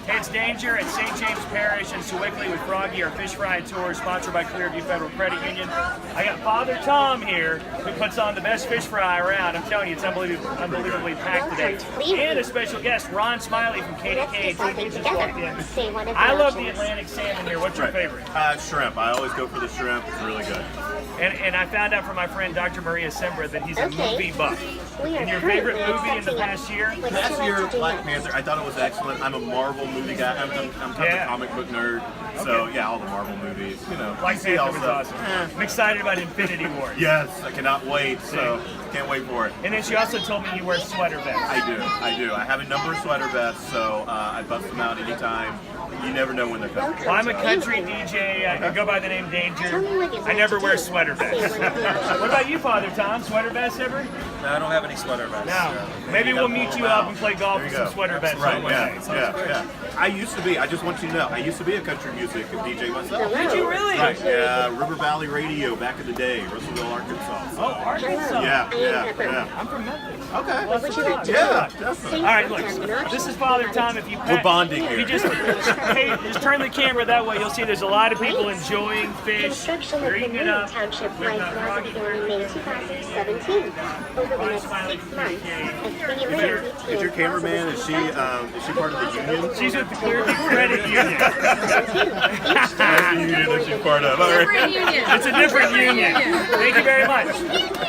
Hey, it's Danger at St. James Parish in Sewickley with Froggy, our fish fry tour sponsored by Clearview Federal Credit Union. I got Father Tom here who puts on the best fish fry around. I'm telling you, it's unbelievably packed today. And a special guest, Ron Smiley from KDKA. He just walked in. I love the Atlantic salmon here. What's your favorite? Shrimp. I always go for the shrimp. It's really good. And I found out from my friend Dr. Maria Sembra that he's a movie buff. And your favorite movie in the past year? Past year, Black Panther. I thought it was excellent. I'm a Marvel movie guy. I'm kind of a comic book nerd. So yeah, all the Marvel movies. You know, Black Panther was awesome. I'm excited about Infinity War. Yes, I cannot wait. So can't wait for it. And then she also told me you wear sweater vests. I do. I have a number of sweater vests, so I bust them out anytime. You never know when they're coming. Well, I'm a country DJ. I go by the name Danger. I never wear sweater vests. What about you, Father Tom? Sweater vests ever? No, I don't have any sweater vests. No. Maybe we'll meet you up and play golf with some sweater vests. Right, yeah. I used to be, I just want you to know, I used to be a country music DJ myself. Did you really? Right, yeah, River Valley Radio back in the day, Russellville, Arkansas. Oh, Arkansas. Yeah. I'm from Memphis. Okay. Well, what you like? Yeah, definitely. All right, look, this is Father Tom. If you We're bonding if here. you just turn the camera that way, you'll see there's a lot of people enjoying fish. They're eating it up. Township Life began in May 2017. Over the next 6 months, as 3 years, Is your cameraman, is she part of the union? She's with the Clearview Credit Union. That's the union that she's part of. All right. Different union. It's a different union. Thank you very much.